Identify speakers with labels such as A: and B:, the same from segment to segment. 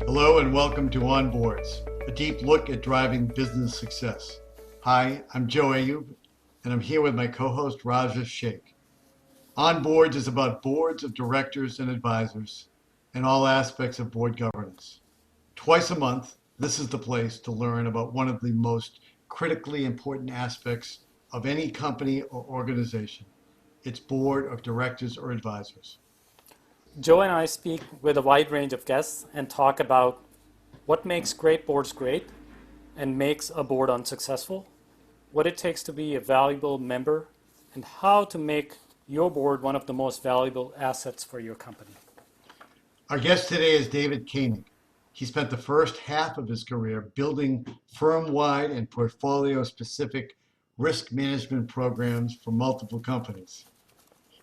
A: Hello and welcome to Onboards, a deep look at driving business success. Hi, I'm Joe Ayub, and I'm here with my co-host Raja Sheikh. Onboards is about boards of directors and advisors and all aspects of board governance. Twice a month, this is the place to learn about one of the most critically important aspects of any company or organization, its board of directors or advisors.
B: Joe and I speak with a wide range of guests and talk about what makes great boards great and makes a board unsuccessful, what it takes to be a valuable member, and how to make your board one of the most valuable assets for your company.
A: Our guest today is David Koenig. He spent the first half of his career building firm-wide and portfolio-specific risk management programs for multiple companies.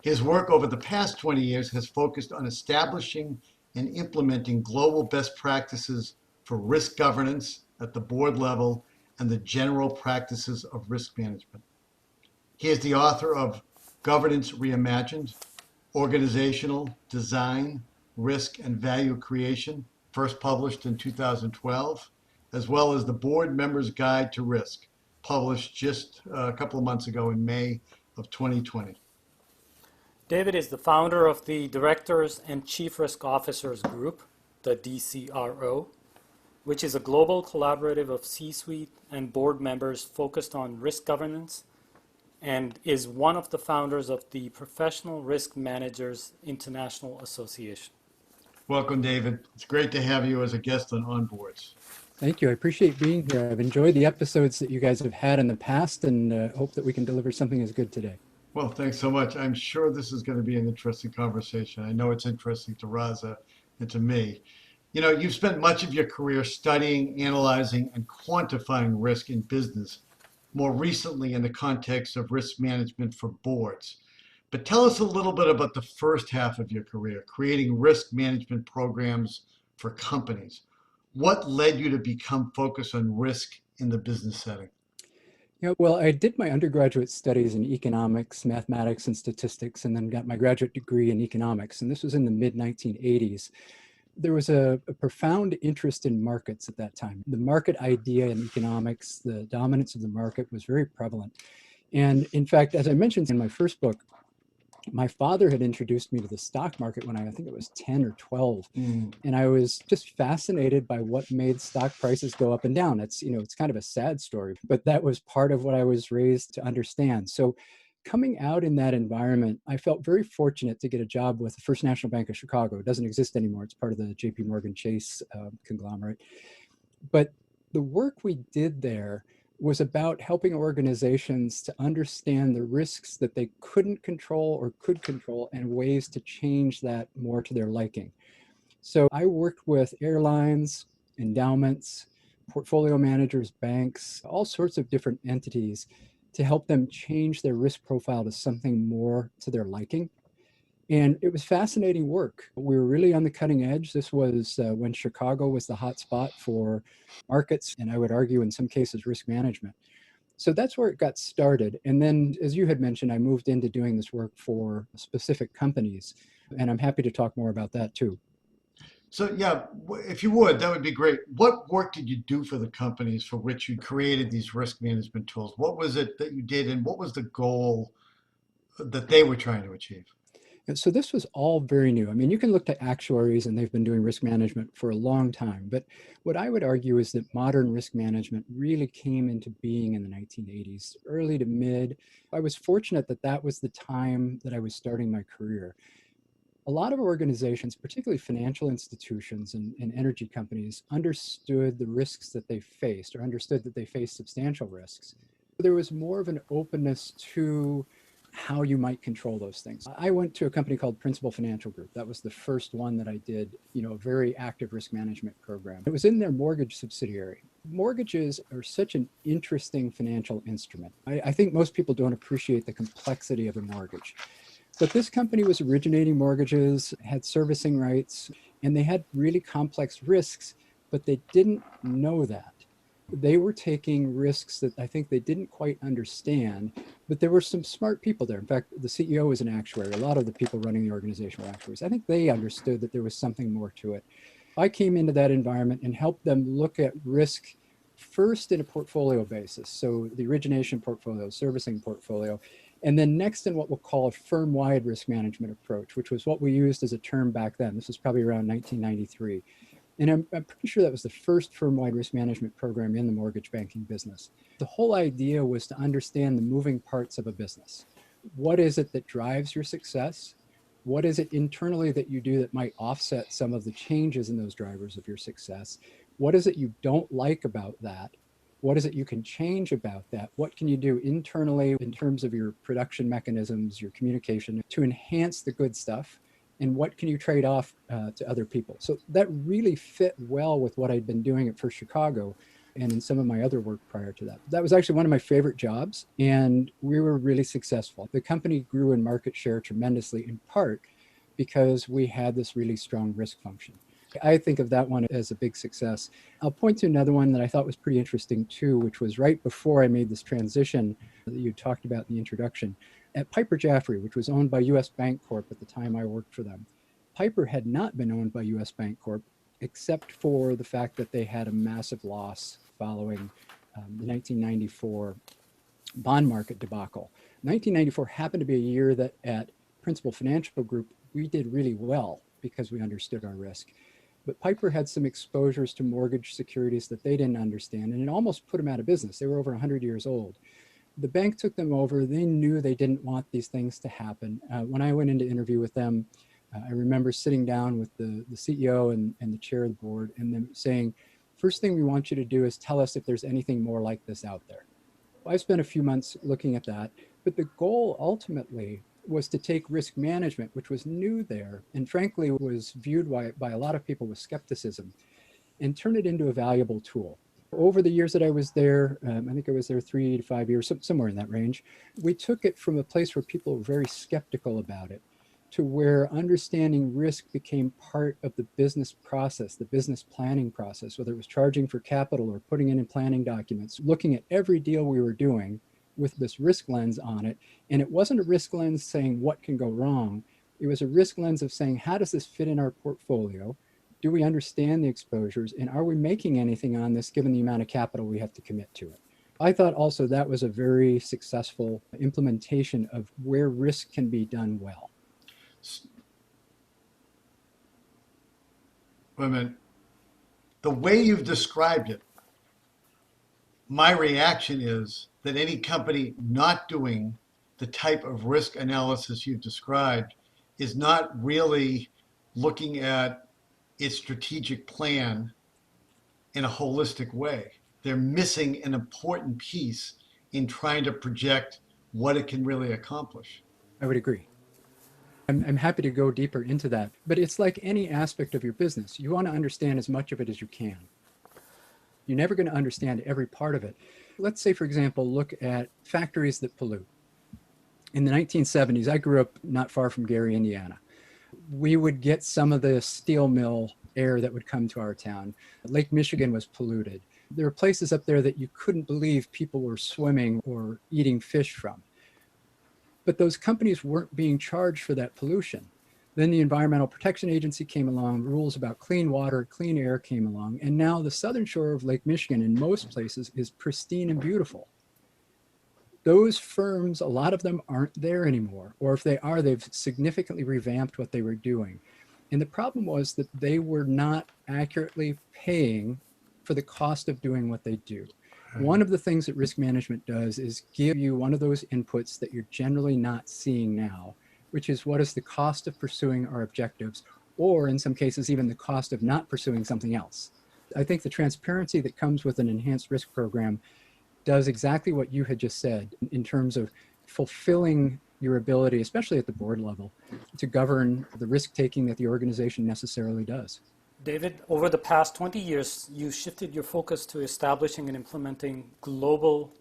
A: His work over the past 20 years has focused on establishing and implementing global best practices for risk governance at the board level and the general practices of risk management. He is the author of Governance Reimagined, Organizational Design, Risk and Value Creation, first published in 2012, as well as The Board Member's Guide to Risk, published just a couple of months ago in May of 2020.
B: David is the founder of the Directors and Chief Risk Officers Group, the DCRO, which is a global collaborative of C-suite and board members focused on risk governance, and is one of the founders of the Professional Risk Managers International Association.
A: Welcome, David. It's great to have you as a guest on Onboards.
C: Thank you. I appreciate being here. I've enjoyed the episodes that you guys have had in the past and hope that we can deliver something as good today.
A: Well, thanks so much. I'm sure this is going to be an interesting conversation. I know it's interesting to Raza and to me. You know, you've spent much of your career studying, analyzing, and quantifying risk in business, more recently in the context of risk management for boards. But tell us a little bit about the first half of your career, creating risk management programs for companies. What led you to become focused on risk in the business setting?
C: Yeah, well, I did my undergraduate studies in economics, mathematics, and statistics, and then got my graduate degree in economics. And this was in the mid-1980s. There was a profound interest in markets at that time. The market idea in economics, the dominance of the market was very prevalent. And in fact, as I mentioned in my first book, my father had introduced me to the stock market when I think it was 10 or 12. And I was just fascinated by what made stock prices go up and down. It's kind of a sad story, but that was part of what I was raised to understand. So coming out in that environment, I felt very fortunate to get a job with the First National Bank of Chicago. It doesn't exist anymore. It's part of the JP Morgan Chase conglomerate. But the work we did there was about helping organizations to understand the risks that they couldn't control or could control and ways to change that more to their liking. So I worked with airlines, endowments, portfolio managers, banks, all sorts of different entities to help them change their risk profile to something more to their liking. And it was fascinating work. We were really on the cutting edge. This was when Chicago was the hot spot for markets, and I would argue in some cases risk management. So that's where it got started. And then, as you had mentioned, I moved into doing this work for specific companies, and I'm happy to talk more about that too.
A: So yeah, if you would, that would be great. What work did you do for the companies for which you created these risk management tools? What was it that you did, and what was the goal that they were trying to achieve?
C: And so this was all very new. I mean, you can look to actuaries and they've been doing risk management for a long time. But what I would argue is that modern risk management really came into being in the 1980s, early to mid. I was fortunate that that was the time that I was starting my career. A lot of organizations, particularly financial institutions and energy companies, understood the risks that they faced or understood that they faced substantial risks. There was more of an openness to how you might control those things. I went to a company called Principal Financial Group. That was the first one that I did, a very active risk management program. It was in their mortgage subsidiary. Mortgages are such an interesting financial instrument. I think most people don't appreciate the complexity of a mortgage. But this company was originating mortgages, had servicing rights, and they had really complex risks, but they didn't know that. They were taking risks that I think they didn't quite understand, but there were some smart people there. In fact, the CEO was an actuary. A lot of the people running the organization were actuaries. I think they understood that there was something more to it. I came into that environment and helped them look at risk first in a portfolio basis. So the origination portfolio, servicing portfolio, and then next in what we'll call a firm-wide risk management approach, which was what we used as a term back then. This was probably around 1993. And I'm pretty sure that was the first firm-wide risk management program in the mortgage banking business. The whole idea was to understand the moving parts of a business. What is it that drives your success? What is it internally that you do that might offset some of the changes in those drivers of your success? What is it you don't like about that? What is it you can change about that? What can you do internally in terms of your production mechanisms, your communication to enhance the good stuff? And what can you trade off to other people? So that really fit well with what I'd been doing at First Chicago and in some of my other work prior to that. That was actually one of my favorite jobs, and we were really successful. The company grew in market share tremendously, in part because we had this really strong risk function. I think of that one as a big success. I'll point to another one that I thought was pretty interesting too, which was right before I made this transition that you talked about in the introduction. At Piper Jaffray, which was owned by US Bank Corp at the time I worked for them, Piper had not been owned by US Bank Corp except for the fact that they had a massive loss following the 1994 bond market debacle. 1994 happened to be a year that at Principal Financial Group, we did really well because we understood our risk. But Piper had some exposures to mortgage securities that they didn't understand, and it almost put them out of business. They were over 100 years old. The bank took them over. They knew they didn't want these things to happen. When I went in to interview with them, I remember sitting down with the CEO and the chair of the board and them saying, first thing we want you to do is tell us if there's anything more like this out there. I spent a few months looking at that, but the goal ultimately was to take risk management, which was new there, and frankly was viewed by a lot of people with skepticism, and turn it into a valuable tool. Over the years that I was there, I think I was there 3 to 5 years, somewhere in that range, we took it from a place where people were very skeptical about it to where understanding risk became part of the business process, the business planning process, whether it was charging for capital or putting it in planning documents, looking at every deal we were doing with this risk lens on it. And it wasn't a risk lens saying what can go wrong. It was a risk lens of saying, how does this fit in our portfolio? Do we understand the exposures? And are we making anything on this given the amount of capital we have to commit to it? I thought also that was a very successful implementation of where risk can be done well.
A: Wait a minute. The way you've described it, my reaction is that any company not doing the type of risk analysis you've described is not really looking at its strategic plan in a holistic way. They're missing an important piece in trying to project what it can really accomplish.
C: I would agree. I'm happy to go deeper into that, but it's like any aspect of your business. You want to understand as much of it as you can. You're never going to understand every part of it. Let's say, for example, look at factories that pollute. In the 1970s, I grew up not far from Gary, Indiana. We would get some of the steel mill air that would come to our town. Lake Michigan was polluted. There were places up there that you couldn't believe people were swimming or eating fish from. But those companies weren't being charged for that pollution. Then the Environmental Protection Agency came along, rules about clean water, clean air came along, and now the southern shore of Lake Michigan in most places is pristine and beautiful. Those firms, a lot of them aren't there anymore, or if they are, they've significantly revamped what they were doing. And the problem was that they were not accurately paying for the cost of doing what they do. One of the things that risk management does is give you one of those inputs that you're generally not seeing now, which is what is the cost of pursuing our objectives, or in some cases, even the cost of not pursuing something else. I think the transparency that comes with an enhanced risk program does exactly what you had just said in terms of fulfilling your ability, especially at the board level, to govern the risk-taking that the organization necessarily does.
B: David, over the past 20 years, you shifted your focus to establishing and implementing global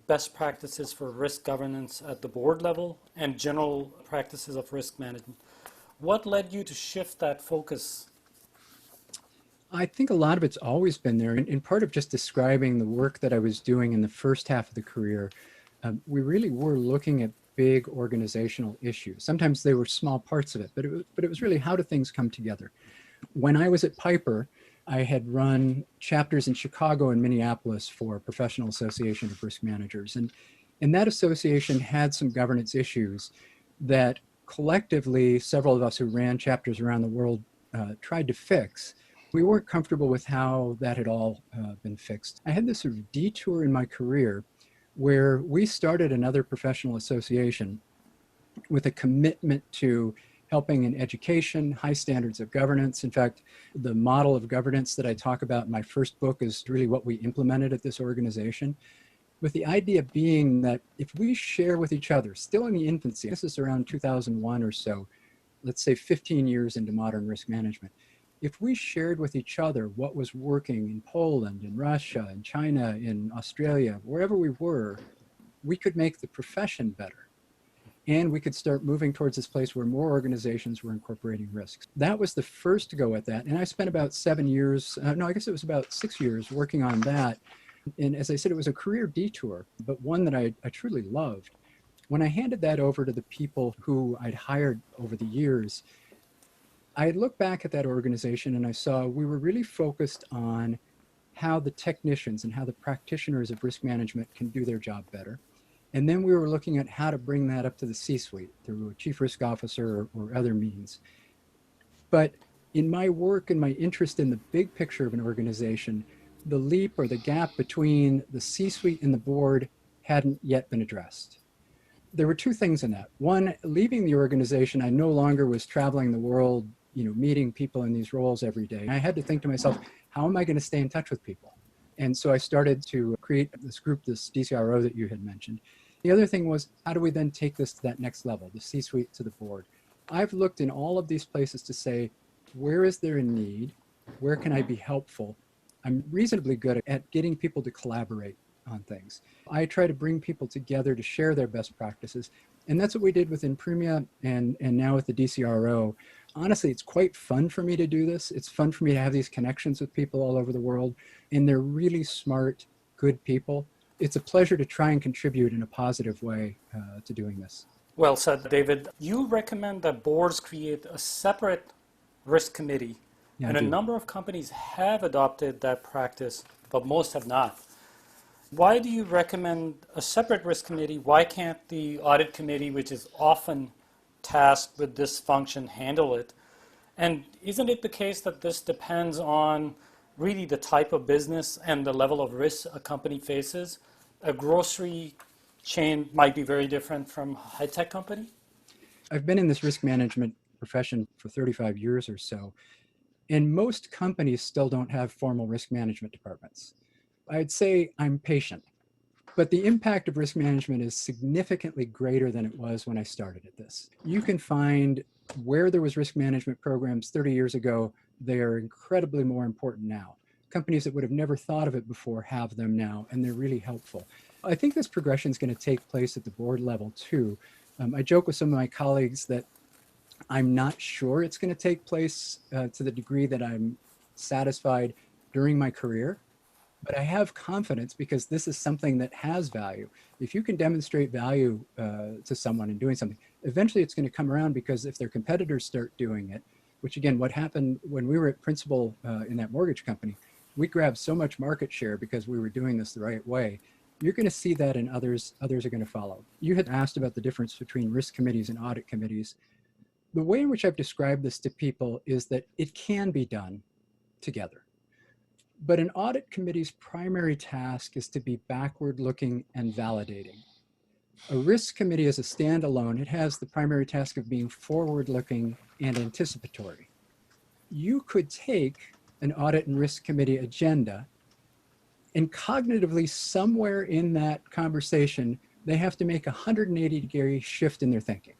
B: best practices for risk governance at the board level and general practices of risk management. What led you to shift that focus?
C: I think a lot of it's always been there. In part of just describing the work that I was doing in the first half of the career, we really were looking at big organizational issues. Sometimes they were small parts of it, but it was really how do things come together? When I was at Piper, I had run chapters in Chicago and Minneapolis for Professional Association of Risk Managers. And that association had some governance issues that collectively, several of us who ran chapters around the world tried to fix. We weren't comfortable with how that had all been fixed. I had this sort of detour in my career where we started another professional association with a commitment to helping in education, high standards of governance. In fact, the model of governance that I talk about in my first book is really what we implemented at this organization, with the idea being that if we share with each other, still in the infancy, this is around 2001 or so, let's say 15 years into modern risk management, if we shared with each other what was working in Poland, in Russia, in China, in Australia, wherever we were, we could make the profession better. And we could start moving towards this place where more organizations were incorporating risks. That was the first go at that. And I spent about 7 years, no, I guess it was about 6 years working on that. And as I said, it was a career detour, but one that I truly loved. When I handed that over to the people who I'd hired over the years, I looked back at that organization and I saw we were really focused on how the technicians and how the practitioners of risk management can do their job better. And then we were looking at how to bring that up to the C-suite through a chief risk officer or other means. But in my work and my interest in the big picture of an organization, the leap or the gap between the C-suite and the board hadn't yet been addressed. There were two things in that. One, leaving the organization, I no longer was traveling the world, meeting people in these roles every day. I had to think to myself, how am I going to stay in touch with people? And so I started to create this group, this DCRO that you had mentioned. The other thing was, how do we then take this to that next level, the C-suite to the board? I've looked in all of these places to say, where is there a need? Where can I be helpful? I'm reasonably good at getting people to collaborate on things. I try to bring people together to share their best practices. And that's what we did within PRMIA and now with the DCRO. Honestly, it's quite fun for me to do this. It's fun for me to have these connections with people all over the world. And they're really smart, good people. It's a pleasure to try and contribute in a positive way to doing this.
B: Well said, David. You recommend that boards create a separate risk committee, and a number of companies have adopted that practice, but most have not. Why do you recommend a separate risk committee? Why can't the audit committee, which is often tasked with this function, handle it? And isn't it the case that this depends on really the type of business and the level of risk a company faces? A grocery chain might be very different from a high-tech company?
C: I've been in this risk management profession for 35 years or so, and most companies still don't have formal risk management departments. I'd say I'm patient, but the impact of risk management is significantly greater than it was when I started at this. You can find where there was risk management programs 30 years ago, they are incredibly more important now. Companies that would have never thought of it before have them now, and they're really helpful. I think this progression is going to take place at the board level too. I joke with some of my colleagues that I'm not sure it's going to take place to the degree that I'm satisfied during my career, but I have confidence because this is something that has value. If you can demonstrate value to someone in doing something, eventually it's going to come around, because if their competitors start doing it, which again, what happened when we were at Principal in that mortgage company, we grabbed so much market share because we were doing this the right way. You're going to see that in others are going to follow. You had asked about the difference between risk committees and audit committees. The way in which I've described this to people is that it can be done together. But an audit committee's primary task is to be backward-looking and validating. A risk committee is a standalone. It has the primary task of being forward-looking and anticipatory. You could take an audit and risk committee agenda, and cognitively somewhere in that conversation, they have to make a 180-degree shift in their thinking.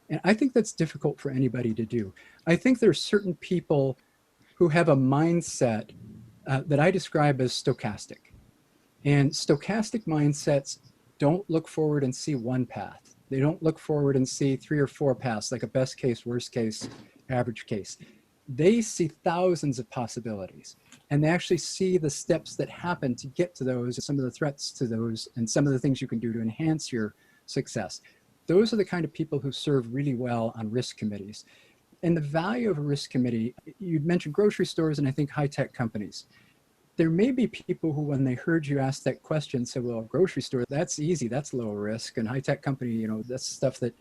C: And I think that's difficult for anybody to do. I think there are certain people who have a mindset that I describe as stochastic. And stochastic mindsets don't look forward and see one path. They don't look forward and see 3 or 4 paths, like a best case, worst case, average case. They see thousands of possibilities, and they actually see the steps that happen to get to those, some of the threats to those, and some of the things you can do to enhance your success. Those are the kind of people who serve really well on risk committees. And the value of a risk committee, you'd mentioned grocery stores and I think high-tech companies. There may be people who, when they heard you ask that question, said, well, a grocery store, that's easy, that's low risk. And high-tech company, you know, that's stuff that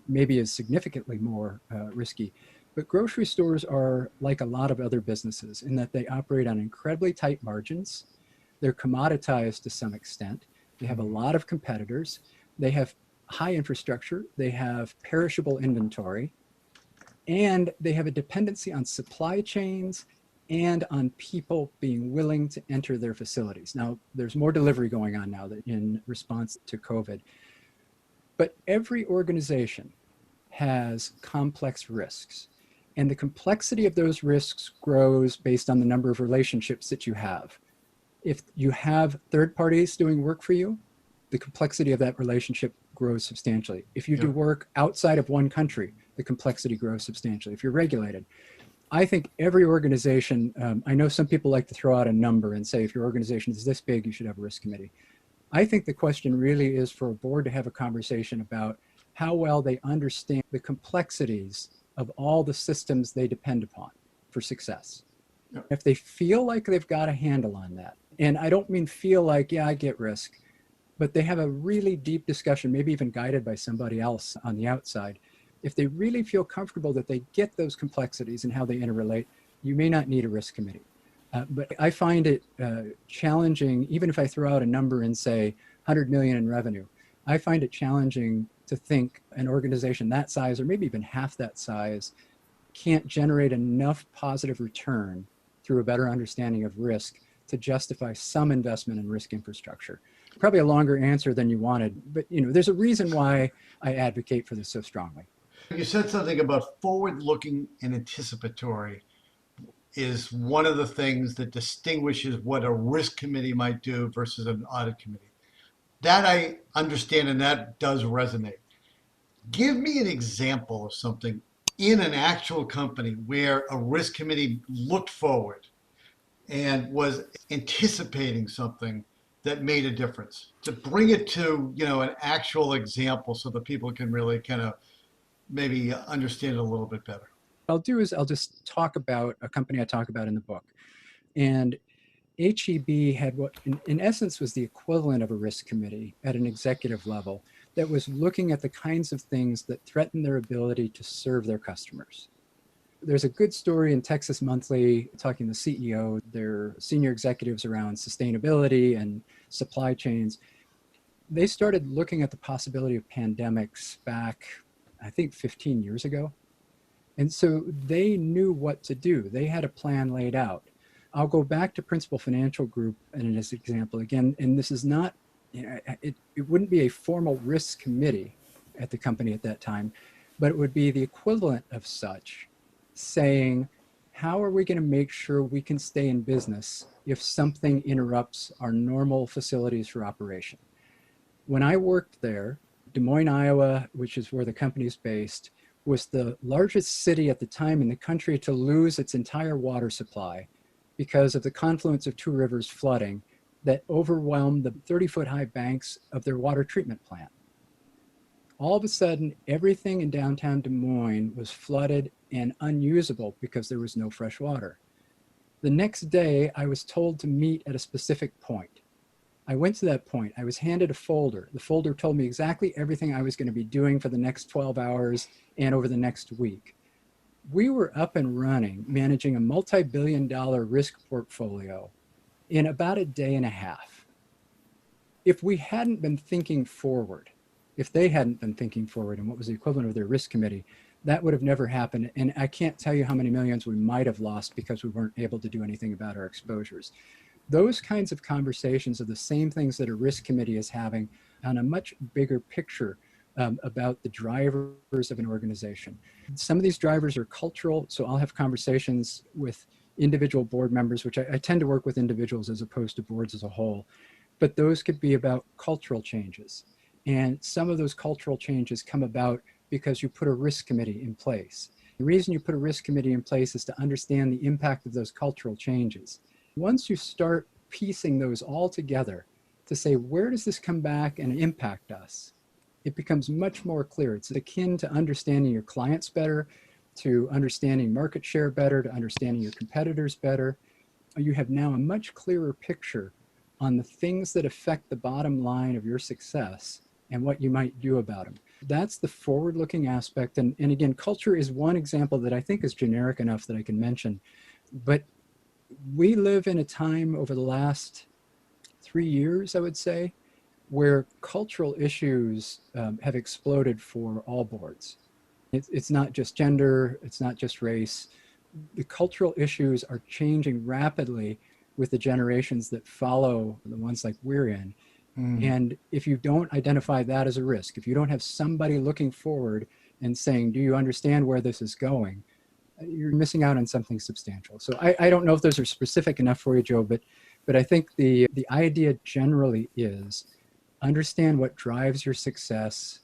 C: maybe is significantly more risky. But grocery stores are like a lot of other businesses in that they operate on incredibly tight margins. They're commoditized to some extent. They have a lot of competitors. They have high infrastructure. They have perishable inventory. And they have a dependency on supply chains and on people being willing to enter their facilities. Now, there's more delivery going on now in response to COVID. But every organization has complex risks. And the complexity of those risks grows based on the number of relationships that you have. If you have third parties doing work for you, the complexity of that relationship grows substantially. If you do work outside of one country, the complexity grows substantially. If you're regulated, I think every organization, I know some people like to throw out a number and say, if your organization is this big, you should have a risk committee. I think the question really is for a board to have a conversation about how well they understand the complexities of all the systems they depend upon for success.
A: Yep.
C: If they feel like they've got a handle on that, and I don't mean feel like, yeah, I get risk, but they have a really deep discussion, maybe even guided by somebody else on the outside. If they really feel comfortable that they get those complexities and how they interrelate, you may not need a risk committee. But I find it challenging, even if I throw out a number and say 100 million in revenue, I find it challenging to think an organization that size, or maybe even half that size, can't generate enough positive return through a better understanding of risk to justify some investment in risk infrastructure. Probably a longer answer than you wanted, but you know, there's a reason why I advocate for this so strongly.
A: You said something about forward-looking and anticipatory is one of the things that distinguishes what a risk committee might do versus an audit committee. That I understand, and that does resonate. Give me an example of something in an actual company where a risk committee looked forward and was anticipating something that made a difference. To bring it to, you know, an actual example so that people can really kind of maybe understand it a little bit better.
C: What I'll do is I'll just talk about a company I talk about in the book. And HEB had what in essence was the equivalent of a risk committee at an executive level that was looking at the kinds of things that threaten their ability to serve their customers. There's a good story in Texas Monthly talking to the CEO, their senior executives around sustainability and supply chains. They started looking at the possibility of pandemics back, I think, 15 years ago. And so they knew what to do. They had a plan laid out. I'll go back to Principal Financial Group in this example again, and this is not, you know, it wouldn't be a formal risk committee at the company at that time, but it would be the equivalent of such, saying, how are we going to make sure we can stay in business if something interrupts our normal facilities for operation? When I worked there, Des Moines, Iowa, which is where the company is based, was the largest city at the time in the country to lose its entire water supply because of the confluence of two rivers flooding that overwhelmed the 30-foot high banks of their water treatment plant. All of a sudden, everything in downtown Des Moines was flooded and unusable because there was no fresh water. The next day, I was told to meet at a specific point. I went to that point. I was handed a folder. The folder told me exactly everything I was going to be doing for the next 12 hours and over the next week. We were up and running, managing a multi-billion-dollar risk portfolio in about a day and a half. If we hadn't been thinking forward, if they hadn't been thinking forward and what was the equivalent of their risk committee, that would have never happened. And I can't tell you how many millions we might have lost because we weren't able to do anything about our exposures. Those kinds of conversations are the same things that a risk committee is having on a much bigger picture about the drivers of an organization. Some of these drivers are cultural, so I'll have conversations with individual board members, which I tend to work with individuals as opposed to boards as a whole, but those could be about cultural changes. And some of those cultural changes come about because you put a risk committee in place. The reason you put a risk committee in place is to understand the impact of those cultural changes. Once you start piecing those all together to say, where does this come back and impact us? It becomes much more clear. It's akin to understanding your clients better to understanding market share better, to understanding your competitors better. You have now a much clearer picture on the things that affect the bottom line of your success and what you might do about them. That's the forward-looking aspect. And again, culture is one example that I think is generic enough that I can mention. But we live in a time over the last 3 years, I would say, where cultural issues have exploded for all boards. It's not just gender, it's not just race. The cultural issues are changing rapidly with the generations that follow the ones like we're in. And if you don't identify that as a risk, if you don't have somebody looking forward and saying, do you understand where this is going? You're missing out on something substantial. So I don't know if those are specific enough for you, Joe, but I think the idea generally is understand what drives your success,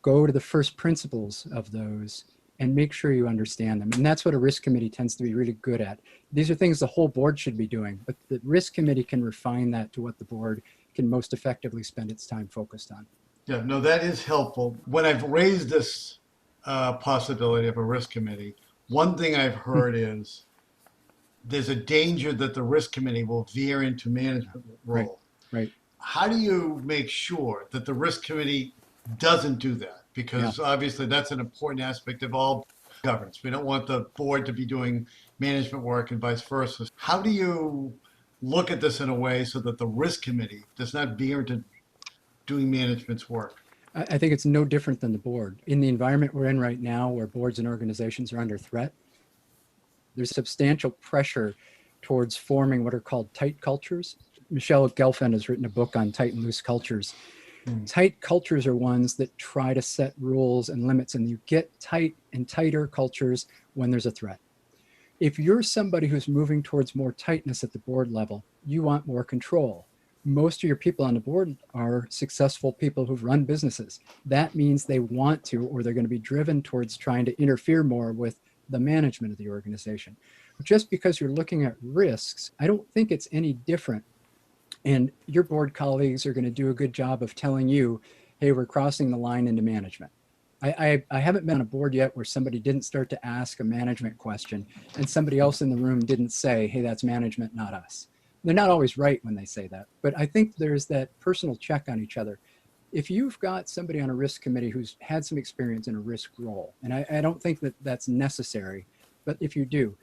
C: go to the first principles of those, and make sure you understand them. And that's what a risk committee tends to be really good at. These are things the whole board should be doing, but the risk committee can refine that to what the board can most effectively spend its time focused on.
A: Yeah, no, that is helpful. When I've raised this possibility of a risk committee, one thing I've heard is there's a danger that the risk committee will veer into management role.
C: Right.
A: How do you make sure that the risk committee doesn't do that? Because obviously that's an important aspect of all governance. We don't want the board to be doing management work and vice versa. How do you look at this in a way so that the risk committee does not veer into doing management's work?
C: I think it's no different than the board. In the environment we're in right now, where boards and organizations are under threat, there's substantial pressure towards forming what are called tight cultures. Michelle Gelfand has written a book on tight and loose cultures. Tight cultures are ones that try to set rules and limits, and you get tight and tighter cultures when there's a threat. If you're somebody who's moving towards more tightness at the board level, you want more control. Most of your people on the board are successful people who've run businesses. That means they want to, or they're going to be driven towards trying to interfere more with the management of the organization. Just because you're looking at risks, I don't think it's any different. And your board colleagues are going to do a good job of telling you, hey, we're crossing the line into management. I haven't been on a board yet where somebody didn't start to ask a management question and somebody else in the room didn't say, hey, that's management, not us. They're not always right when they say that, but I think there's that personal check on each other. If you've got somebody on a risk committee who's had some experience in a risk role, and I don't think that that's necessary, but if you do,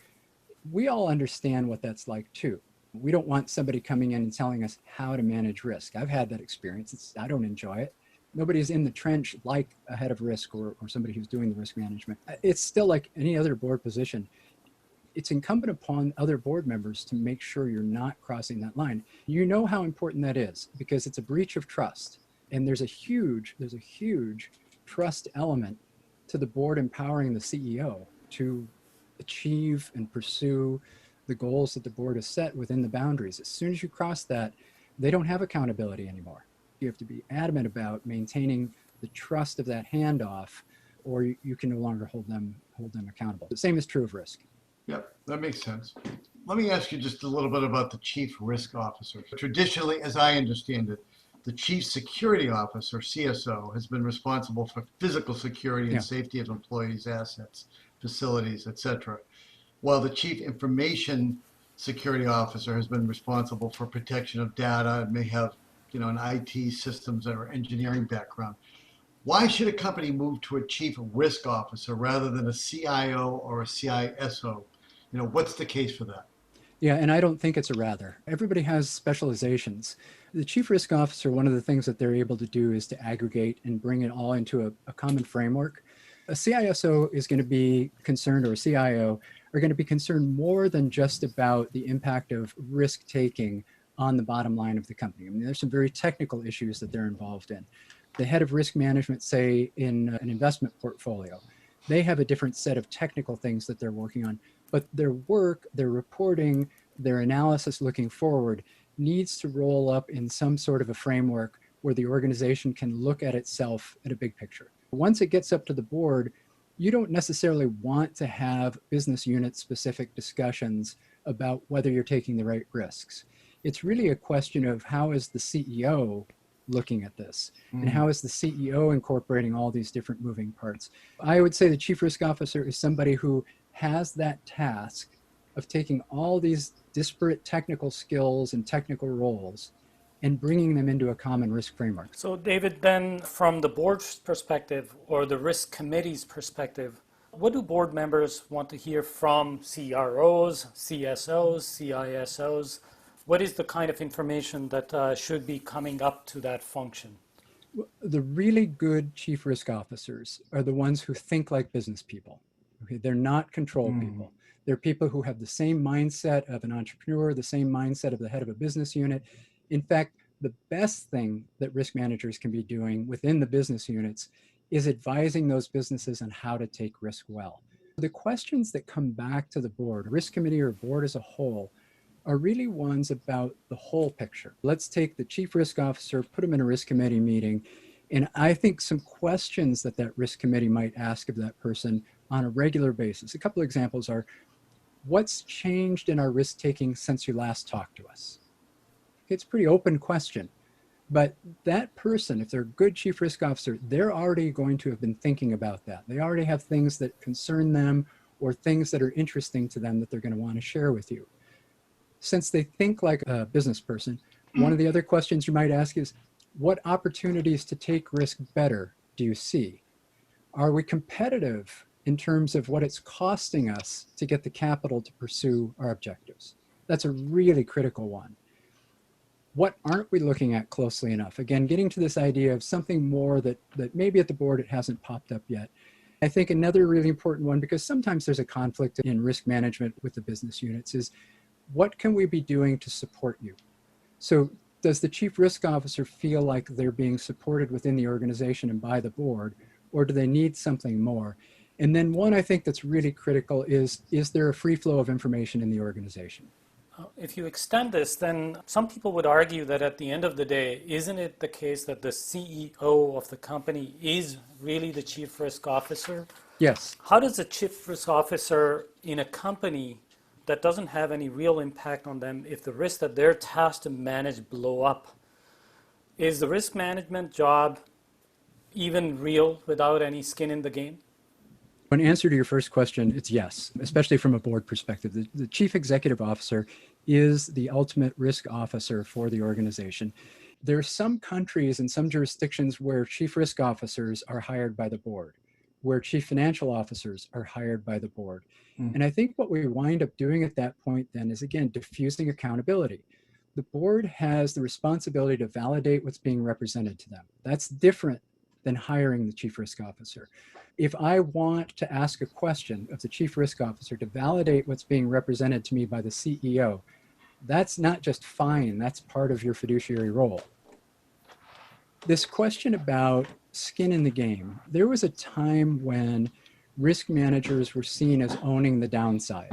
C: we all understand what that's like too. We don't want somebody coming in and telling us how to manage risk. I've had that experience. I don't enjoy it. Nobody's in the trench like a head of risk or somebody who's doing the risk management. It's still like any other board position. It's incumbent upon other board members to make sure you're not crossing that line. You know how important that is because it's a breach of trust. And there's a huge trust element to the board empowering the CEO to achieve and pursue the goals that the board has set within the boundaries. As soon as you cross that, they don't have accountability anymore. You have to be adamant about maintaining the trust of that handoff, or you can no longer hold them accountable. The same is true of risk.
A: Yep, that makes sense. Let me ask you just a little bit about the chief risk officer. Traditionally, as I understand it, the chief security officer, CSO, has been responsible for physical security and safety of employees' assets, facilities, etc., while the chief information security officer has been responsible for protection of data and may have an IT systems or engineering background. Why should a company move to a chief risk officer rather than a CIO or a CISO? What's the case for that?
C: Yeah, and I don't think it's a rather. Everybody has specializations. The chief risk officer, one of the things that they're able to do is to aggregate and bring it all into a common framework. A CISO is going to be concerned, or a CIO are going to be concerned more than just about the impact of risk taking on the bottom line of the company. I mean, there's some very technical issues that they're involved in. The head of risk management, say in an investment portfolio, they have a different set of technical things that they're working on, but their work, their reporting, their analysis looking forward needs to roll up in some sort of a framework where the organization can look at itself at a big picture. Once it gets up to the board, you don't necessarily want to have business unit specific discussions about whether you're taking the right risks. It's really a question of how is the CEO looking at this? And how is the CEO incorporating all these different moving parts? I would say the chief risk officer is somebody who has that task of taking all these disparate technical skills and technical roles and bringing them into a common risk framework.
B: So, David, then from the board's perspective or the risk committee's perspective, what do board members want to hear from CROs, CSOs, CISOs? What is the kind of information that should be coming up to that function?
C: The really good chief risk officers are the ones who think like business people. Okay, they're not control people. They're people who have the same mindset of an entrepreneur, the same mindset of the head of a business unit. In fact, the best thing that risk managers can be doing within the business units is advising those businesses on how to take risk well. The questions that come back to the board, risk committee or board as a whole, are really ones about the whole picture. Let's take the chief risk officer, put him in a risk committee meeting, and I think some questions that that risk committee might ask of that person on a regular basis. A couple of examples are, what's changed in our risk taking since you last talked to us? It's a pretty open question, but that person, if they're a good chief risk officer, they're already going to have been thinking about that. They already have things that concern them or things that are interesting to them that they're going to want to share with you. Since they think like a business person, one of the other questions you might ask is, what opportunities to take risk better do you see? Are we competitive in terms of what it's costing us to get the capital to pursue our objectives? That's a really critical one. What aren't we looking at closely enough? Again, getting to this idea of something more that maybe at the board it hasn't popped up yet. I think another really important one, because sometimes there's a conflict in risk management with the business units, is what can we be doing to support you? So does the chief risk officer feel like they're being supported within the organization and by the board, or do they need something more? And then one I think that's really critical is there a free flow of information in the organization?
B: If you extend this, then some people would argue that at the end of the day, isn't it the case that the CEO of the company is really the chief risk officer?
C: Yes.
B: How does a chief risk officer in a company that doesn't have any real impact on them, if the risk that they're tasked to manage blow up, is the risk management job even real without any skin in the game?
C: In answer to your first question, it's yes, especially from a board perspective. The chief executive officer is the ultimate risk officer for the organization. There are some countries and some jurisdictions where chief risk officers are hired by the board, where chief financial officers are hired by the board. And I think what we wind up doing at that point then is, again, diffusing accountability. The board has the responsibility to validate what's being represented to them. That's different than hiring the chief risk officer. If I want to ask a question of the chief risk officer to validate what's being represented to me by the CEO, that's not just fine, that's part of your fiduciary role. This question about skin in the game, there was a time when risk managers were seen as owning the downside.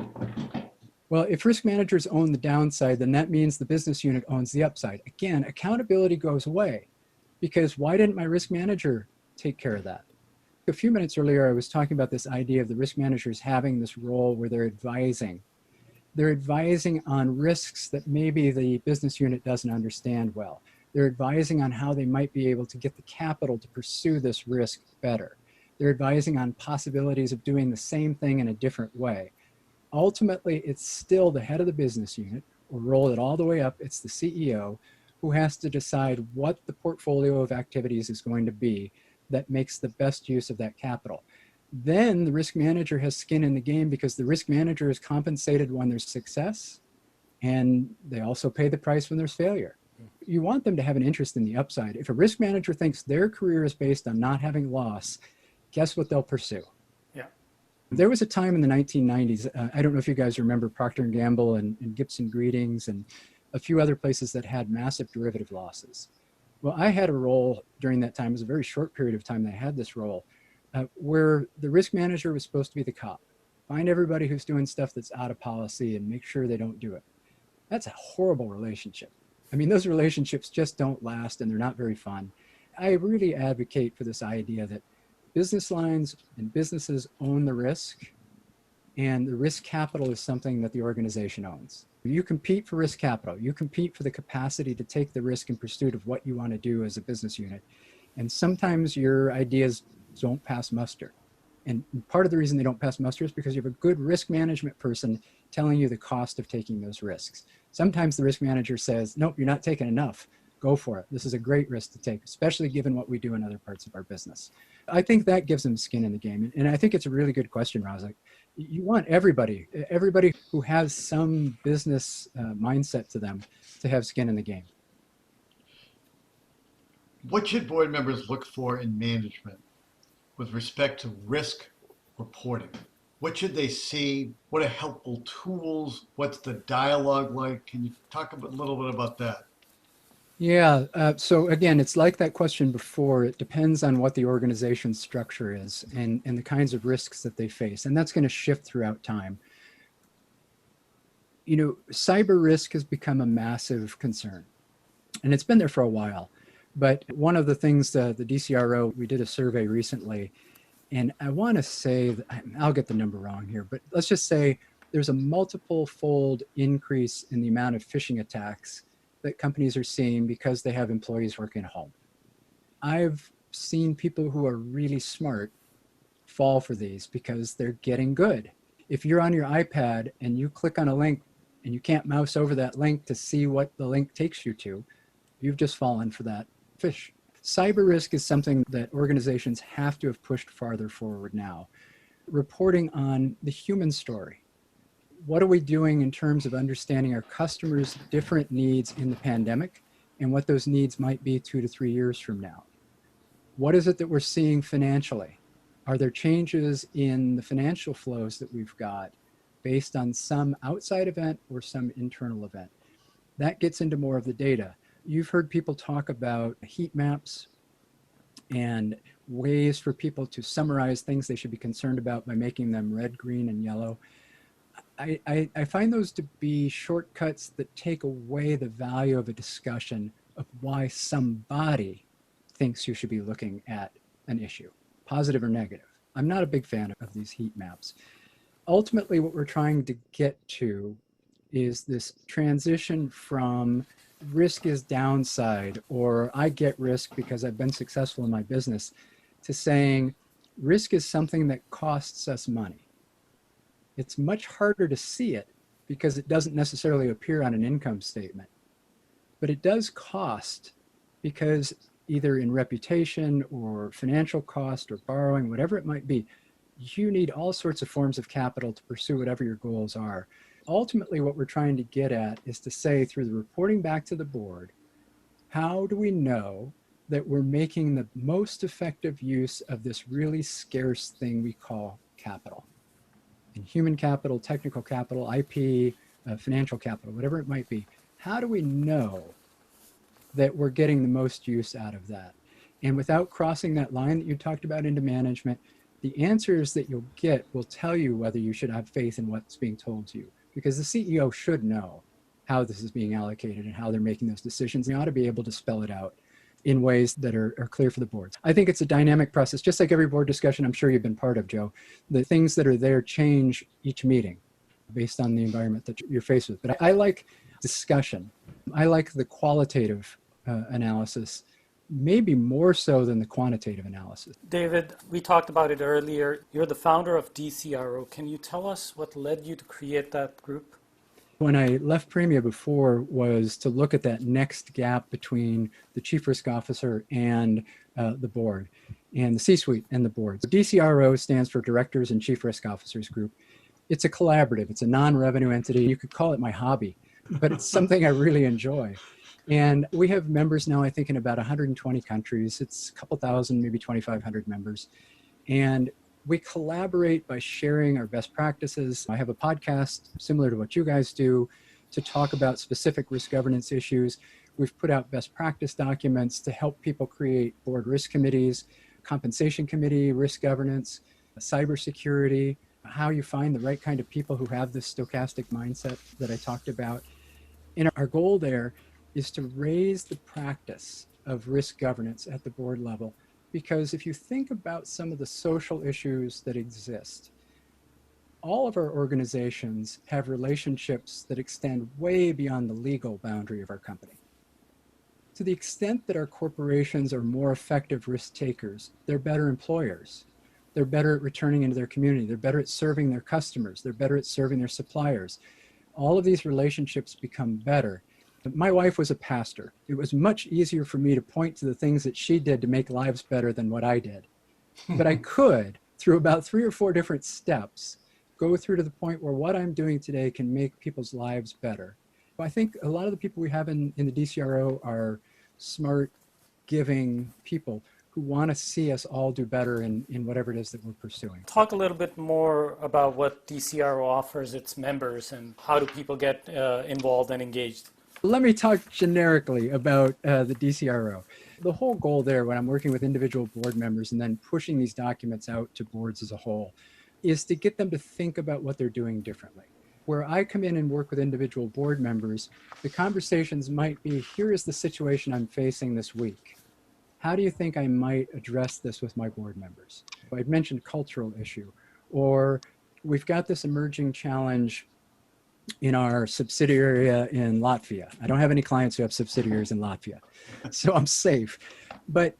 C: Well, if risk managers own the downside, then that means the business unit owns the upside. Again, accountability goes away, because why didn't my risk manager take care of that? A few minutes earlier, I was talking about this idea of the risk managers having this role where they're advising. They're advising on risks that maybe the business unit doesn't understand well. They're advising on how they might be able to get the capital to pursue this risk better. They're advising on possibilities of doing the same thing in a different way. Ultimately, it's still the head of the business unit, or roll it all the way up, it's the CEO, who has to decide what the portfolio of activities is going to be that makes the best use of that capital. Then the risk manager has skin in the game, because the risk manager is compensated when there's success, and they also pay the price when there's failure. You want them to have an interest in the upside. If a risk manager thinks their career is based on not having loss, guess what they'll pursue?
B: Yeah.
C: There was a time in the 1990s, I don't know if you guys remember Procter & Gamble and Gibson Greetings and a few other places that had massive derivative losses. Well, I had a role during that time. It was a very short period of time that I had this role, where the risk manager was supposed to be the cop. Find everybody who's doing stuff that's out of policy and make sure they don't do it. That's a horrible relationship. I mean, those relationships just don't last, and they're not very fun. I really advocate for this idea that business lines and businesses own the risk, And the risk capital is something that the organization owns. You compete for risk capital. You compete for the capacity to take the risk in pursuit of what you want to do as a business unit. And sometimes your ideas don't pass muster. And part of the reason they don't pass muster is because you have a good risk management person telling you the cost of taking those risks. Sometimes the risk manager says, nope, you're not taking enough. Go for it. This is a great risk to take, especially given what we do in other parts of our business. I think that gives them skin in the game. And I think it's a really good question, Razak. You want everybody who has some business mindset to them to have skin in the game.
A: What should board members look for in management with respect to risk reporting? What should they see? What are helpful tools? What's the dialogue like? Can you talk a little bit about that?
C: Yeah, so again, it's like that question before. It depends on what the organization's structure is and the kinds of risks that they face. And that's going to shift throughout time. You know, cyber risk has become a massive concern, and it's been there for a while. But one of the things, the DCRO, we did a survey recently, and I want to say, that, I'll get the number wrong here, but let's just say there's a multiple fold increase in the amount of phishing attacks that companies are seeing because they have employees working at home. I've seen people who are really smart fall for these because they're getting good. If you're on your iPad and you click on a link and you can't mouse over that link to see what the link takes you to, you've just fallen for that fish. Cyber risk is something that organizations have to have pushed farther forward now. Reporting on the human story. What are we doing in terms of understanding our customers' different needs in the pandemic and what those needs might be 2 to 3 years from now? What is it that we're seeing financially? Are there changes in the financial flows that we've got based on some outside event or some internal event? That gets into more of the data. You've heard people talk about heat maps and ways for people to summarize things they should be concerned about by making them red, green, and yellow. I find those to be shortcuts that take away the value of a discussion of why somebody thinks you should be looking at an issue, positive or negative. I'm not a big fan of these heat maps. Ultimately, what we're trying to get to is this transition from risk is downside, or I get risk because I've been successful in my business, to saying risk is something that costs us money. It's much harder to see it because it doesn't necessarily appear on an income statement, but it does cost because either in reputation or financial cost or borrowing, whatever it might be, you need all sorts of forms of capital to pursue whatever your goals are. Ultimately, what we're trying to get at is to say through the reporting back to the board, how do we know that we're making the most effective use of this really scarce thing we call capital? And human capital, technical capital, IP, financial capital, whatever it might be. How do we know that we're getting the most use out of that? And without crossing that line that you talked about into management, the answers that you'll get will tell you whether you should have faith in what's being told to you. Because the CEO should know how this is being allocated and how they're making those decisions. They ought to be able to spell it out in ways that are clear for the boards. I think it's a dynamic process, just like every board discussion I'm sure you've been part of, Joe. The things that are there change each meeting based on the environment that you're faced with. But I like discussion. I like the qualitative analysis, maybe more so than the quantitative analysis.
B: David, we talked about it earlier. You're the founder of DCRO. Can you tell us what led you to create that group?
C: When I left PRMIA before was to look at that next gap between the chief risk officer and the board and the C-suite and the board. So DCRO stands for Directors and Chief Risk Officers Group. It's a collaborative. It's a non-revenue entity. You could call it my hobby, but it's something I really enjoy. And we have members now, I think, in about 120 countries. It's a couple thousand, maybe 2,500 members. And we collaborate by sharing our best practices. I have a podcast similar to what you guys do to talk about specific risk governance issues. We've put out best practice documents to help people create board risk committees, compensation committee, risk governance, cybersecurity, how you find the right kind of people who have this stochastic mindset that I talked about. And our goal there is to raise the practice of risk governance at the board level. Because if you think about some of the social issues that exist, all of our organizations have relationships that extend way beyond the legal boundary of our company. To the extent that our corporations are more effective risk takers, they're better employers. They're better at returning into their community. They're better at serving their customers. They're better at serving their suppliers. All of these relationships become better. My wife was a pastor. It was much easier for me to point to the things that she did to make lives better than what I did. But I could, through about 3 or 4 different steps, go through to the point where what I'm doing today can make people's lives better. I think a lot of the people we have in the DCRO are smart, giving people who want to see us all do better in whatever it is that we're pursuing.
B: Talk a little bit more about what DCRO offers its members and how do people get involved and engaged.
C: Let me talk generically about the DCRO. The whole goal there when I'm working with individual board members and then pushing these documents out to boards as a whole is to get them to think about what they're doing differently. Where I come in and work with individual board members, the conversations might be, here is the situation I'm facing this week. How do you think I might address this with my board members? I've mentioned cultural issue, or we've got this emerging challenge in our subsidiary in Latvia. I don't have any clients who have subsidiaries in Latvia, so I'm safe. But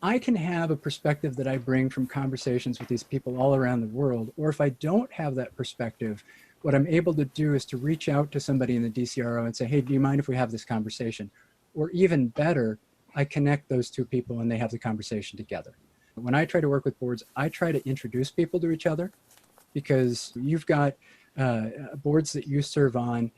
C: I can have a perspective that I bring from conversations with these people all around the world, or if I don't have that perspective, what I'm able to do is to reach out to somebody in the DCRO and say, hey, do you mind if we have this conversation? Or even better, I connect those two people and they have the conversation together. When I try to work with boards, I try to introduce people to each other, because you've got boards that you serve on,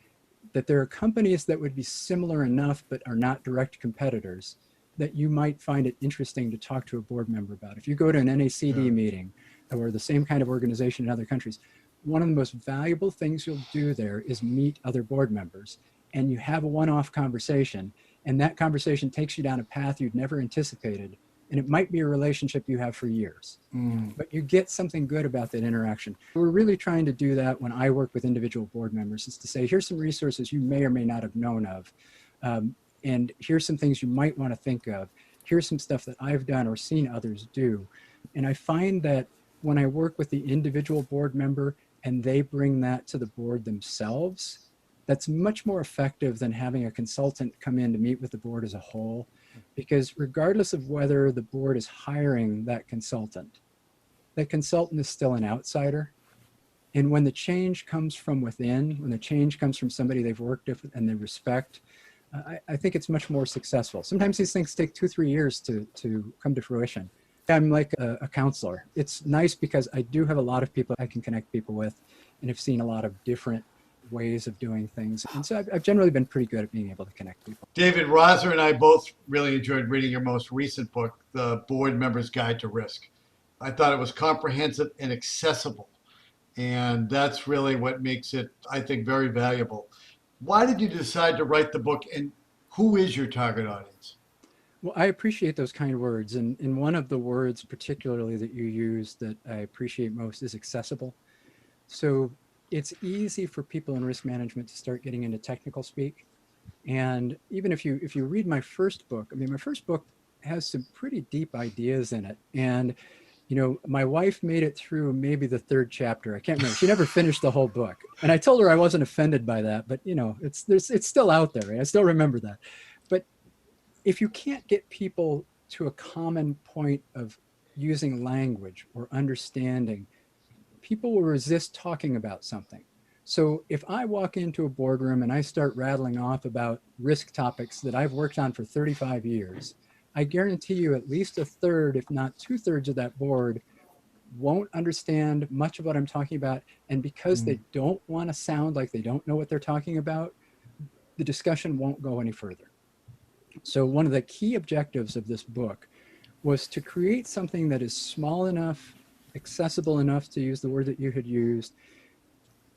C: that there are companies that would be similar enough but are not direct competitors, that you might find it interesting to talk to a board member about. If you go to an NACD meeting or the same kind of organization in other countries, one of the most valuable things you'll do there is meet other board members, and you have a one-off conversation, and that conversation takes you down a path you'd never anticipated, and it might be a relationship you have for years. But you get something good about that interaction. We're really trying to do that when I work with individual board members, is to say, here's some resources you may or may not have known of, and here's some things you might want to think of. Here's some stuff that I've done or seen others do. And I find that when I work with the individual board member and they bring that to the board themselves, that's much more effective than having a consultant come in to meet with the board as a whole, because regardless of whether the board is hiring that consultant is still an outsider. And when the change comes from within, when the change comes from somebody they've worked with and they respect, I think it's much more successful. Sometimes these things take 2-3 years to come to fruition. I'm like a counselor. It's nice because I do have a lot of people I can connect people with, and have seen a lot of different ways of doing things. And so I've generally been pretty good at being able to connect people.
A: David, Roser and I both really enjoyed reading your most recent book, The Board Member's Guide to Risk. I thought it was comprehensive and accessible. And that's really what makes it, I think, very valuable. Why did you decide to write the book, and who is your target audience?
C: Well, I appreciate those kind words. And one of the words particularly that you use that I appreciate most is accessible. So it's easy for people in risk management to start getting into technical speak. And even if you read my first book, I mean, my first book has some pretty deep ideas in it. And, you know, my wife made it through maybe the 3rd chapter. I can't remember. She never finished the whole book. And I told her I wasn't offended by that, but you know, it's still out there, right? I still remember that. But if you can't get people to a common point of using language or understanding, people will resist talking about something. So if I walk into a boardroom and I start rattling off about risk topics that I've worked on for 35 years, I guarantee you at least 1/3, if not 2/3 of that board won't understand much of what I'm talking about. And because they don't want to sound like they don't know what they're talking about, the discussion won't go any further. So one of the key objectives of this book was to create something that is small enough, accessible enough, to use the word that you had used,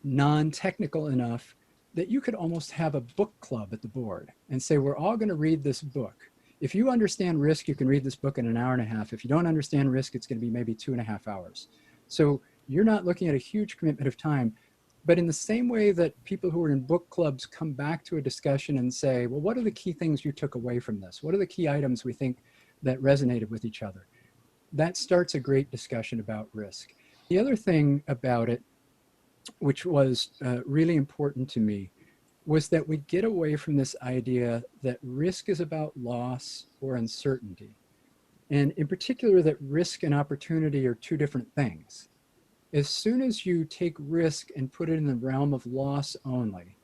C: non-technical enough that you could almost have a book club at the board and say, we're all going to read this book. If you understand risk, you can read this book in an hour and a half. If you don't understand risk, it's going to be maybe 2.5 hours. So you're not looking at a huge commitment of time. But in the same way that people who are in book clubs come back to a discussion and say, well, what are the key things you took away from this? What are the key items we think that resonated with each other? That starts a great discussion about risk. The other thing about it which was really important to me, was that we get away from this idea that risk is about loss or uncertainty. And in particular, that risk and opportunity are two different things. As soon as you take risk and put it in the realm of loss only,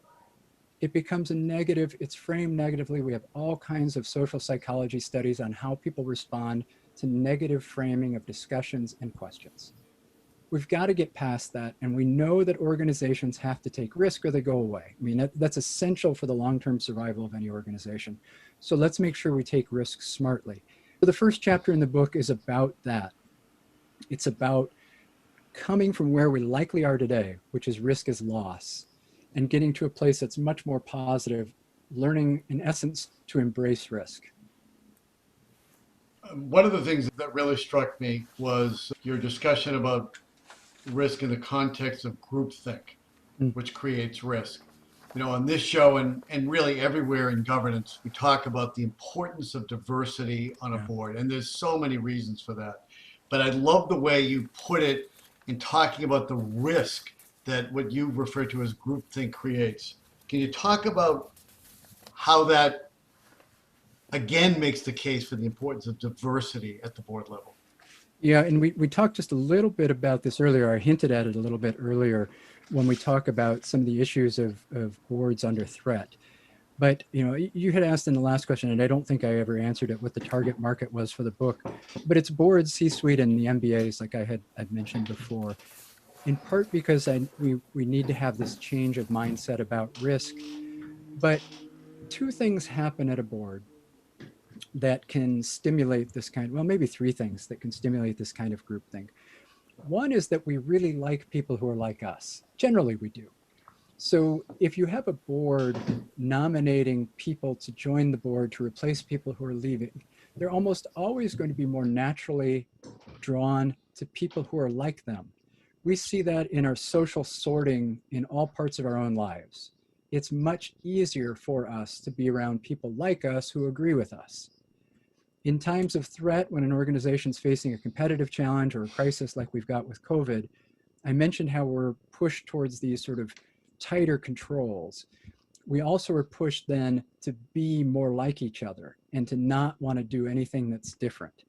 C: it becomes a negative, it's framed negatively. We have all kinds of social psychology studies on how people respond to negative framing of discussions and questions. We've got to get past that, and we know that organizations have to take risk or they go away. I mean, that's essential for the long-term survival of any organization. So let's make sure we take risks smartly. So the first chapter in the book is about that. It's about coming from where we likely are today, which is risk is loss, and getting to a place that's much more positive, learning, in essence, to embrace risk.
A: One of the things that really struck me was your discussion about risk in the context of groupthink, which creates risk. You know, on this show and really everywhere in governance, we talk about the importance of diversity on a board, and there's so many reasons for that. But I love the way you put it in talking about the risk that what you refer to as groupthink creates. Can you talk about how that, again, makes the case for the importance of diversity at the board level?
C: Yeah, and we talked just a little bit about this earlier. I hinted at it a little bit earlier when we talk about some of the issues of boards under threat. But, you know, you had asked in the last question, and I don't think I ever answered it, what the target market was for the book. But it's boards, C-suite, and the MBAs, like I'd mentioned before, in part because we need to have this change of mindset about risk. But two things happen at a board that can stimulate this kind, well, maybe three things that can stimulate this kind of groupthink. One is that we really like people who are like us. Generally, we do. So if you have a board nominating people to join the board to replace people who are leaving, they're almost always going to be more naturally drawn to people who are like them. We see that in our social sorting in all parts of our own lives. It's much easier for us to be around people like us who agree with us. In times of threat, when an organization's facing a competitive challenge or a crisis like we've got with COVID, I mentioned how we're pushed towards these sort of tighter controls. We also are pushed then to be more like each other and to not want to do anything that's different.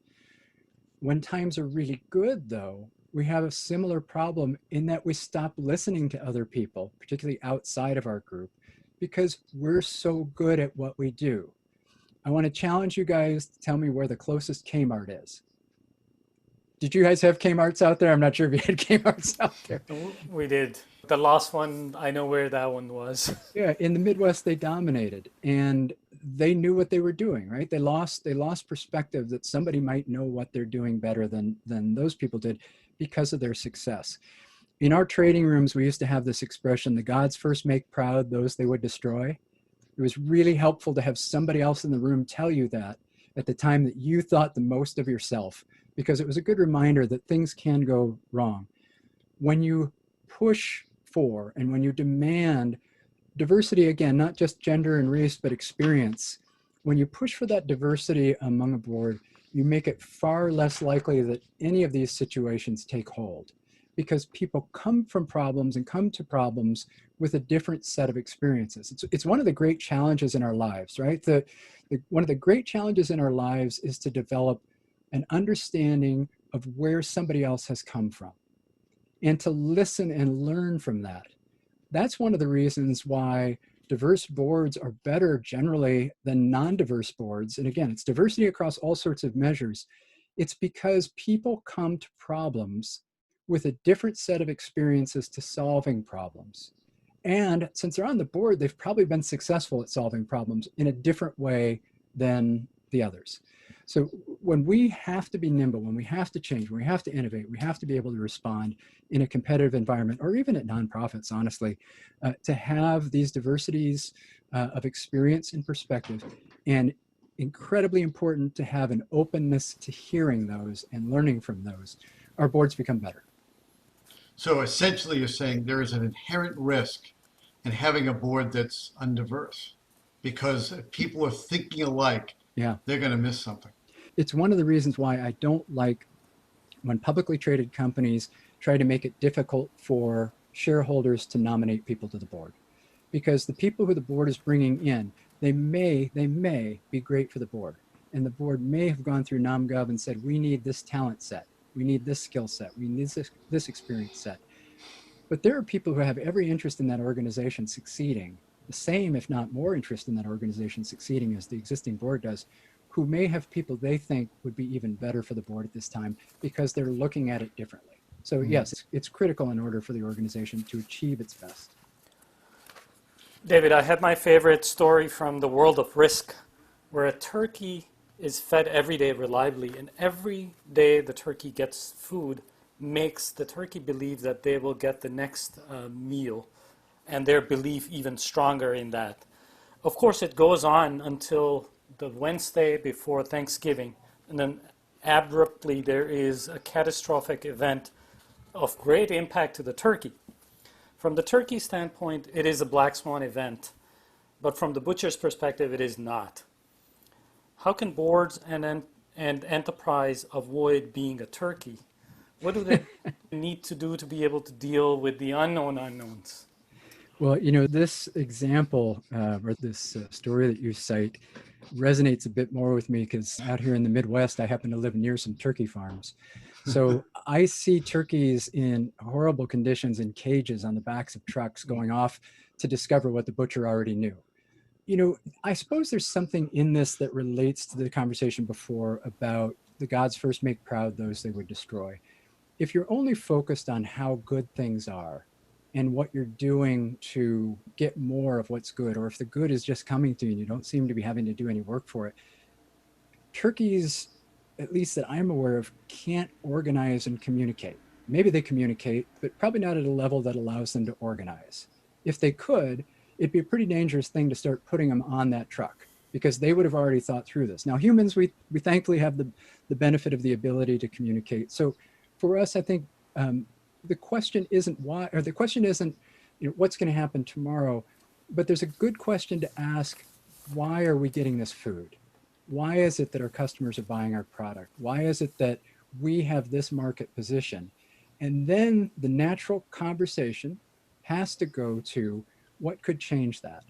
C: When times are really good, though, we have a similar problem in that we stop listening to other people, particularly outside of our group, because we're so good at what we do. I want to challenge you guys to tell me where the closest Kmart is. Did you guys have Kmarts out there? I'm not sure if you had Kmarts out there.
B: We did. The last one, I know where that one was.
C: Yeah, in the Midwest, they dominated, and they knew what they were doing, right? They lost perspective that somebody might know what they're doing better than those people did because of their success. In our trading rooms, we used to have this expression, the gods first make proud those they would destroy. It was really helpful to have somebody else in the room tell you that at the time that you thought the most of yourself, because it was a good reminder that things can go wrong. When you push for and when you demand diversity, again, not just gender and race, but experience, when you push for that diversity among a board, you make it far less likely that any of these situations take hold, because people come from problems and come to problems with a different set of experiences. It's one of the great challenges in our lives, right? One of the great challenges in our lives is to develop an understanding of where somebody else has come from and to listen and learn from that. That's one of the reasons why diverse boards are better generally than non-diverse boards. And again, it's diversity across all sorts of measures. It's because people come to problems with a different set of experiences to solving problems. And since they're on the board, they've probably been successful at solving problems in a different way than the others. So when we have to be nimble, when we have to change, when we have to innovate, we have to be able to respond in a competitive environment, or even at nonprofits, honestly, to have these diversities of experience and perspective, and incredibly important to have an openness to hearing those and learning from those. Our boards become better.
A: So essentially you're saying there is an inherent risk in having a board that's undiverse, because if people are thinking alike, they're going to miss something.
C: It's one of the reasons why I don't like when publicly traded companies try to make it difficult for shareholders to nominate people to the board, because the people who the board is bringing in, they may be great for the board. And the board may have gone through NomGov and said, we need this talent set, we need this skill set, we need this experience set. But there are people who have every interest in that organization succeeding, the same, if not more interest in that organization succeeding as the existing board does, who may have people they think would be even better for the board at this time because they're looking at it differently. So yes, it's critical in order for the organization to achieve its best.
B: David, I had my favorite story from the world of risk, where a turkey is fed every day reliably, and every day the turkey gets food makes the turkey believe that they will get the next meal, and their belief even stronger in that. Of course, it goes on until the Wednesday before Thanksgiving, and then abruptly there is a catastrophic event of great impact to the turkey. From the turkey standpoint, it is a Black Swan event, but from the butcher's perspective, it is not. How can boards and enterprise avoid being a turkey? What do they need to do to be able to deal with the unknown unknowns?
C: Well, this example or this story that you cite resonates a bit more with me because out here in the Midwest, I happen to live near some turkey farms. So I see turkeys in horrible conditions in cages on the backs of trucks going off to discover what the butcher already knew. I suppose there's something in this that relates to the conversation before about the gods first make proud those they would destroy. If you're only focused on how good things are and what you're doing to get more of what's good, or if the good is just coming to you and you don't seem to be having to do any work for it, turkeys, at least that I'm aware of, can't organize and communicate. Maybe they communicate, but probably not at a level that allows them to organize. If they could, it'd be a pretty dangerous thing to start putting them on that truck because they would have already thought through this. Now, humans, we thankfully have the benefit of the ability to communicate. So for us, I think the question isn't why, or the question isn't what's going to happen tomorrow, but there's a good question to ask, why are we getting this food? Why is it that our customers are buying our product? Why is it that we have this market position? And then the natural conversation has to go to what could change that.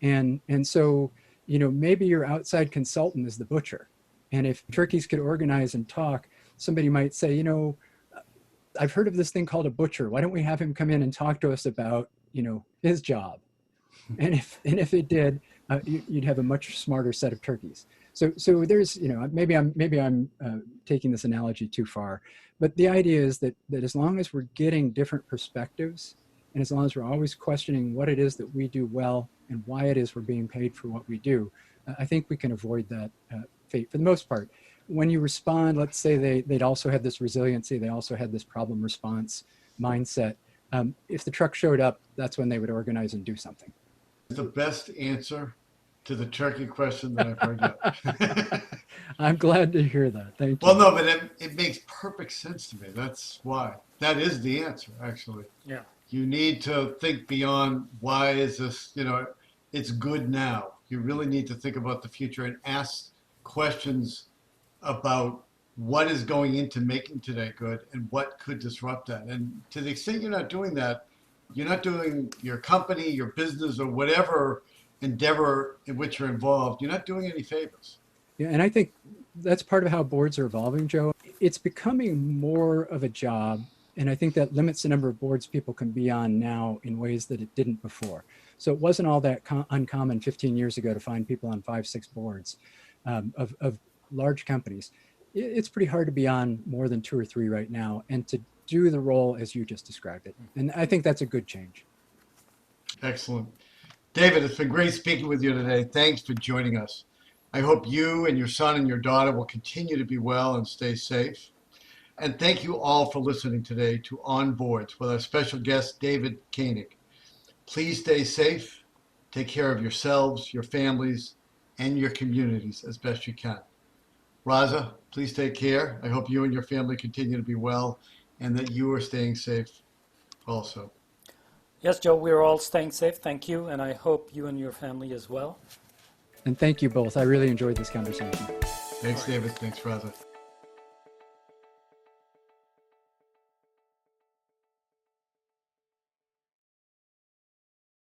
C: And so, maybe your outside consultant is the butcher. And if turkeys could organize and talk, somebody might say, I've heard of this thing called a butcher. Why don't we have him come in and talk to us about, his job? And if it did, you'd have a much smarter set of turkeys. So there's, maybe I'm taking this analogy too far, but the idea is that as long as we're getting different perspectives, and as long as we're always questioning what it is that we do well and why it is we're being paid for what we do, I think we can avoid that fate for the most part. When you respond, let's say they'd also had this resiliency, they also had this problem response mindset. If the truck showed up, that's when they would organize and do something.
A: The best answer to the turkey question that I've heard yet.
C: I'm glad to hear that. Thank you.
A: Well, no, but it makes perfect sense to me. That's why. That is the answer, actually.
B: Yeah.
A: You need to think beyond why is this, it's good now. You really need to think about the future and ask questions about what is going into making today good and what could disrupt that. And to the extent you're not doing that, you're not doing your company, your business, or whatever endeavor in which you're involved, you're not doing any favors.
C: Yeah, and I think that's part of how boards are evolving, Joe. It's becoming more of a job, and I think that limits the number of boards people can be on now in ways that it didn't before. So it wasn't all that uncommon 15 years ago to find people on 5-6 boards of large companies. It's pretty hard to be on more than 2 or 3 right now and to do the role as you just described it. And I think that's a good change.
A: Excellent. David, it's been great speaking with you today. Thanks for joining us. I hope you and your son and your daughter will continue to be well and stay safe. And thank you all for listening today to On Boards with our special guest, David Koenig. Please stay safe, take care of yourselves, your families, and your communities as best you can. Raza, please take care. I hope you and your family continue to be well and that you are staying safe also.
B: Yes, Joe, we're all staying safe. Thank you. And I hope you and your family as well.
C: And thank you both. I really enjoyed this conversation.
A: Thanks, David. Thanks, Raza.